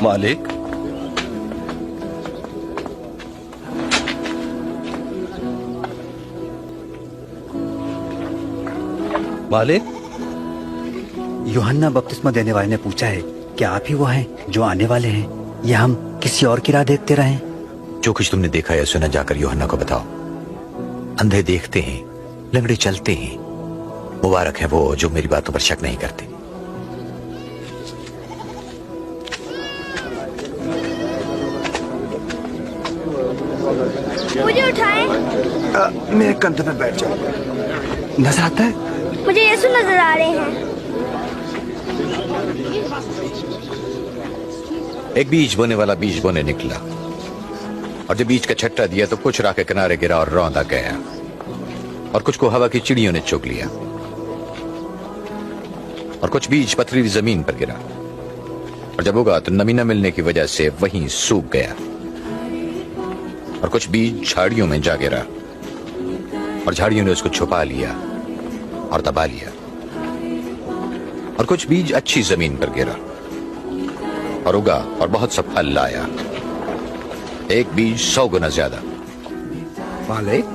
मालिक, मालिक, यूहन्ना बपतिस्मा देने वाले ने पूछा है कि आप ही वो हैं जो आने वाले हैं, या हम किसी और की राह देखते रहें? जो कुछ तुमने देखा या सुना जाकर यूहन्ना को बताओ। अंधे देखते हैं, लंगड़े चलते हैं। मुबारक है वो जो मेरी बातों पर शक नहीं करते। मुझे उठाएं। मेरे कंधे पे बैठ जाओ। नजर आता है? मुझे यीशु नजर आ रहे हैं। एक बीज बोने वाला बीज बोने निकला, और जब बीज का छट्टा दिया तो कुछ राह के किनारे गिरा और रौंदा गया, और कुछ को हवा की चिड़ियों ने चुग लिया। और कुछ बीज पथरीली जमीन पर गिरा, और जब उगा तो नमी न मिलने की वजह से वहीं सूख गया। और कुछ बीज झाड़ियों में जा गिरा, और झाड़ियों ने उसको छुपा लिया और दबा लिया। और कुछ बीज अच्छी जमीन पर गिरा और उगा और बहुत सा फल लाया, एक बीज 100 गुना ज्यादा। मालिक,